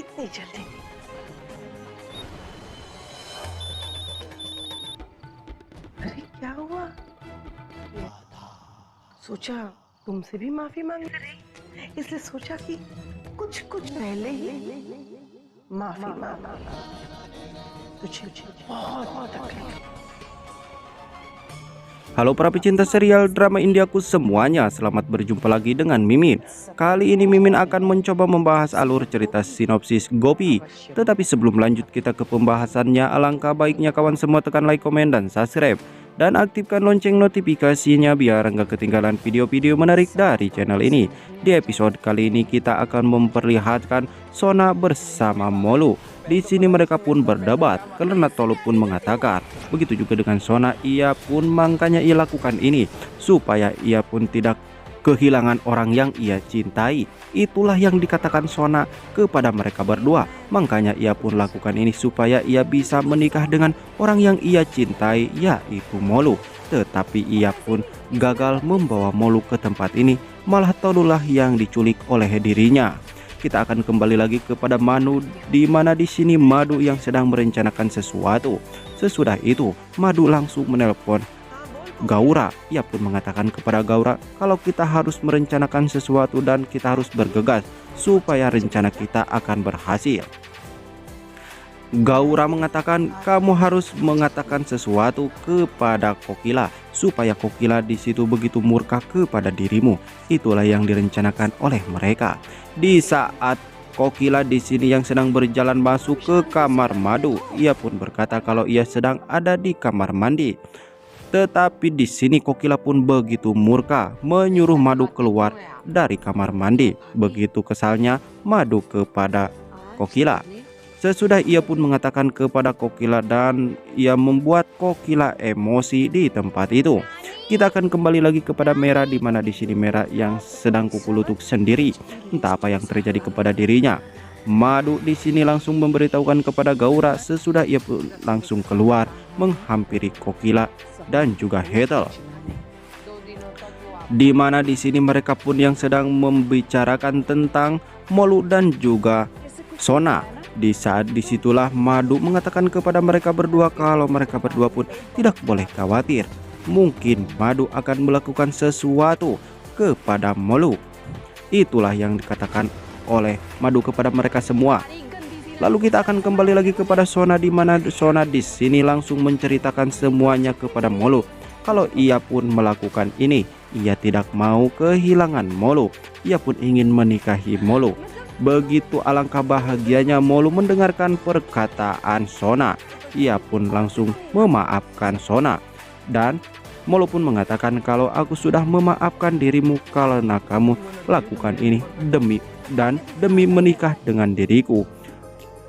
इतनी जल्दी? अरे क्या हुआ? सोचा तुमसे भी माफी मांग रही, इसलिए सोचा कि कुछ कुछ पहले ही माफी मांगा। तुझे बहुत तकलीफ। Halo para pecinta serial drama Indiaku semuanya, selamat berjumpa lagi dengan Mimin. Kali ini Mimin akan mencoba membahas alur cerita sinopsis Gopi. Tetapi sebelum lanjut kita ke pembahasannya, alangkah baiknya kawan semua tekan like, komen, dan subscribe. Dan aktifkan lonceng notifikasinya biar nggak ketinggalan video-video menarik dari channel ini. Di episode kali ini kita akan memperlihatkan Sona bersama Molu. Di sini mereka pun berdebat karena Tolu pun mengatakan begitu juga dengan Sona, ia pun makanya ia lakukan ini supaya ia pun tidak kehilangan orang yang ia cintai. Itulah yang dikatakan Sona kepada mereka berdua. Makanya ia pun lakukan ini supaya ia bisa menikah dengan orang yang ia cintai, yaitu Molu. Tetapi ia pun gagal membawa Molu ke tempat ini, malah Tolulah yang diculik oleh dirinya. Kita akan kembali lagi kepada Manu, di mana di sini Madu yang sedang merencanakan sesuatu. Sesudah itu Madu langsung menelpon Gaura. Ia pun mengatakan kepada Gaura kalau kita harus merencanakan sesuatu dan kita harus bergegas supaya rencana kita akan berhasil. Gaura mengatakan kamu harus mengatakan sesuatu kepada Kokila supaya Kokila di situ begitu murka kepada dirimu. Itulah yang direncanakan oleh mereka. Di saat Kokila di sini yang sedang berjalan masuk ke kamar Madu, ia pun berkata kalau ia sedang ada di kamar mandi. Tetapi di sini Kokila pun begitu murka, menyuruh Madu keluar dari kamar mandi. Begitu kesalnya Madu kepada Kokila. Sesudah ia pun mengatakan kepada Kokila dan ia membuat Kokila emosi di tempat itu. Kita akan kembali lagi kepada Merah, di mana di sini Merah yang sedang kukulutuk sendiri. Entah apa yang terjadi kepada dirinya. Madu di sini langsung memberitahukan kepada Gaura. Sesudah ia pun langsung keluar menghampiri Kokila dan juga Hetal. Di mana di sini mereka pun yang sedang membicarakan tentang Molu dan juga Sona. Di saat disitulah Madu mengatakan kepada mereka berdua kalau mereka berdua pun tidak boleh khawatir. Mungkin Madu akan melakukan sesuatu kepada Molu. Itulah yang dikatakan oleh Madu kepada mereka semua. Lalu kita akan kembali lagi kepada Sona, di mana Sona di sini langsung menceritakan semuanya kepada Molu. Kalau ia pun melakukan ini, ia tidak mau kehilangan Molu. Ia pun ingin menikahi Molu. Begitu alangkah bahagianya Molu mendengarkan perkataan Sona. Ia pun langsung memaafkan Sona. Dan Molu pun mengatakan kalau aku sudah memaafkan dirimu karena kamu lakukan ini demi menikah dengan diriku.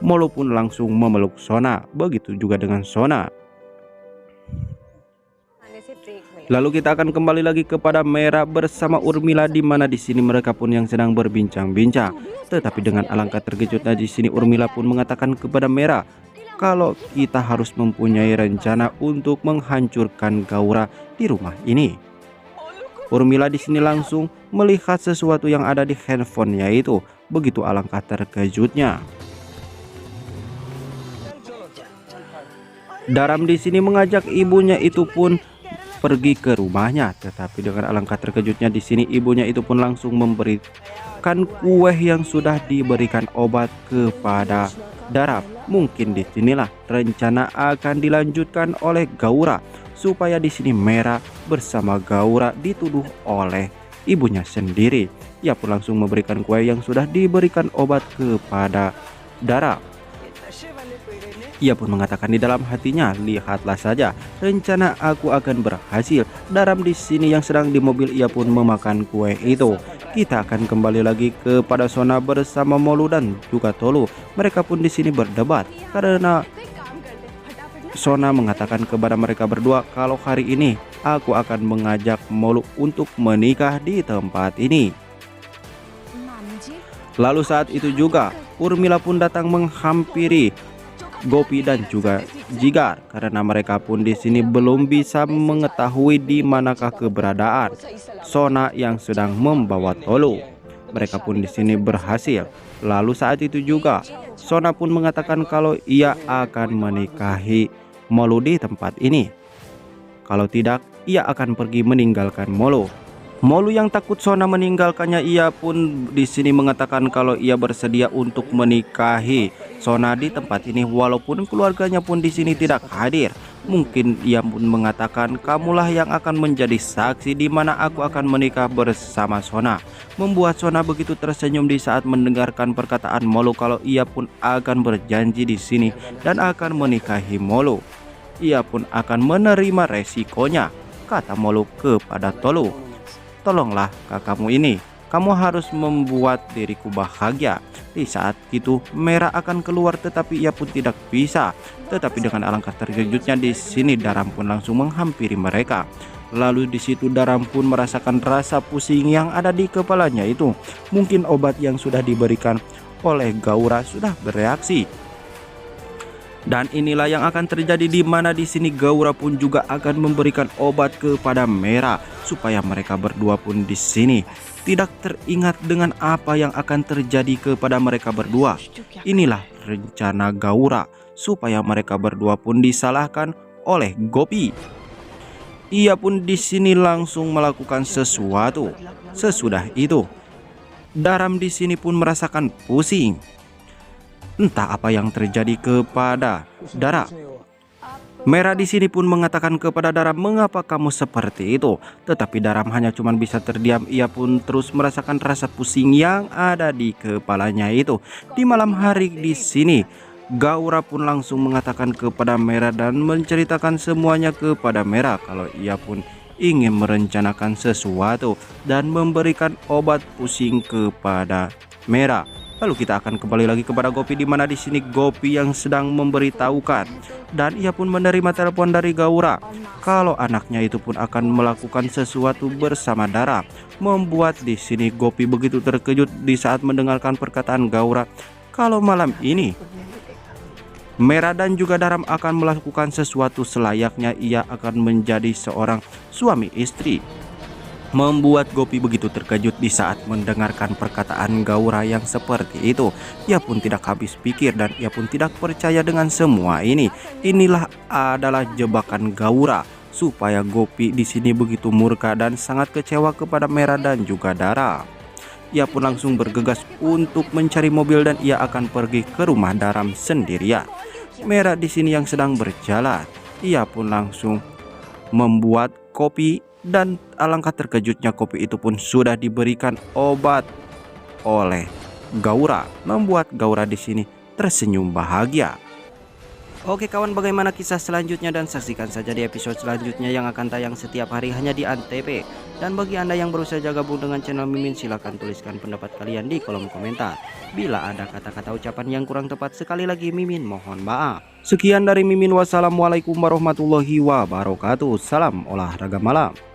Molu pun langsung memeluk Sona. Begitu juga dengan Sona. Lalu kita akan kembali lagi kepada Merah bersama Urmila, di mana di sini mereka pun yang sedang berbincang-bincang. Tetapi dengan alangkah terkejutnya di sini Urmila pun mengatakan kepada Merah kalau kita harus mempunyai rencana untuk menghancurkan Gaura di rumah ini. Urmila di sini langsung melihat sesuatu yang ada di handphonenya itu. Begitu alangkah terkejutnya. Daram di sini mengajak ibunya itu pun pergi ke rumahnya, tetapi dengan alangkah terkejutnya di sini ibunya itu pun langsung memberikan kue yang sudah diberikan obat kepada Daram. Mungkin di sinilah rencana akan dilanjutkan oleh Gaura supaya di sini Merah bersama Gaura dituduh oleh ibunya sendiri. Ia pun langsung memberikan kue yang sudah diberikan obat kepada Daram. Ia pun mengatakan di dalam hatinya, lihatlah saja, rencana aku akan berhasil. Daram di sini yang sedang di mobil, ia pun memakan kue itu. Kita akan kembali lagi kepada Sona bersama Molu dan juga Tolu. Mereka pun di sini berdebat karena Sona mengatakan kepada mereka berdua kalau hari ini aku akan mengajak Molu untuk menikah di tempat ini. Lalu saat itu juga Urmila pun datang menghampiri Gopi dan juga Jigar karena mereka pun di sini belum bisa mengetahui di manakah keberadaan Sona yang sedang membawa Tolu. Mereka pun di sini berhasil Lalu saat itu juga Sona pun mengatakan kalau ia akan menikahi Molu di tempat ini. Kalau tidak, ia akan pergi meninggalkan Molu. Molu yang takut Sona meninggalkannya, ia pun di sini mengatakan kalau ia bersedia untuk menikahi Sona di tempat ini walaupun keluarganya pun di sini tidak hadir. Mungkin ia pun mengatakan, kamulah yang akan menjadi saksi di mana aku akan menikah bersama Sona. Membuat Sona begitu tersenyum di saat mendengarkan perkataan Molu kalau ia pun akan berjanji di sini dan akan menikahi Molu. Ia pun akan menerima resikonya, kata Molu kepada Tolu. Tolonglah kakakmu ini, kamu harus membuat diriku bahagia. Di saat itu Merah akan keluar tetapi ia pun tidak bisa. Tetapi dengan alangkah terkejutnya di sini Daram pun langsung menghampiri mereka. Lalu di situ Daram pun merasakan rasa pusing yang ada di kepalanya itu. Mungkin obat yang sudah diberikan oleh Gaura sudah bereaksi. Dan inilah yang akan terjadi di mana di sini Gaura pun juga akan memberikan obat kepada Merah supaya mereka berdua pun di sini tidak teringat dengan apa yang akan terjadi kepada mereka berdua. Inilah rencana Gaura supaya mereka berdua pun disalahkan oleh Gopi. Ia pun di sini langsung melakukan sesuatu. Sesudah itu, Daram di sini pun merasakan pusing. Entah apa yang terjadi kepada Daram. Merah di sini pun mengatakan kepada Daram, mengapa kamu seperti itu? Tetapi Daram hanya cuma bisa terdiam. Ia pun terus merasakan rasa pusing yang ada di kepalanya itu. Di malam hari di sini, Gaura pun langsung mengatakan kepada Merah dan menceritakan semuanya kepada Merah kalau ia pun ingin merencanakan sesuatu dan memberikan obat pusing kepada Merah. Lalu kita akan kembali lagi kepada Gopi di mana di sini Gopi yang sedang memberitahukan dan ia pun menerima telepon dari Gaura kalau anaknya itu pun akan melakukan sesuatu bersama Daram. Membuat di sini Gopi begitu terkejut di saat mendengarkan perkataan Gaura kalau malam ini Merah dan juga Daram akan melakukan sesuatu selayaknya ia akan menjadi seorang suami istri. Membuat Gopi begitu terkejut di saat mendengarkan perkataan Gaura yang seperti itu. Ia pun tidak habis pikir dan ia pun tidak percaya dengan semua ini. Inilah adalah jebakan Gaura supaya Gopi di sini begitu murka dan sangat kecewa kepada Merah dan juga Daram. Ia pun langsung bergegas untuk mencari mobil dan ia akan pergi ke rumah Daram sendirian. Merah di sini yang sedang berjalan, ia pun langsung membuat kopi. Dan alangkah terkejutnya kopi itu pun sudah diberikan obat oleh Gaura, membuat Gaura di sini tersenyum bahagia. Oke kawan, bagaimana kisah selanjutnya dan saksikan saja di episode selanjutnya yang akan tayang setiap hari hanya di Antv. Dan bagi anda yang baru saja gabung dengan channel Mimin, silahkan tuliskan pendapat kalian di kolom komentar. Bila ada kata-kata ucapan yang kurang tepat, sekali lagi Mimin mohon maaf. Sekian dari Mimin, wassalamualaikum warahmatullahi wabarakatuh. Salam olahraga malam.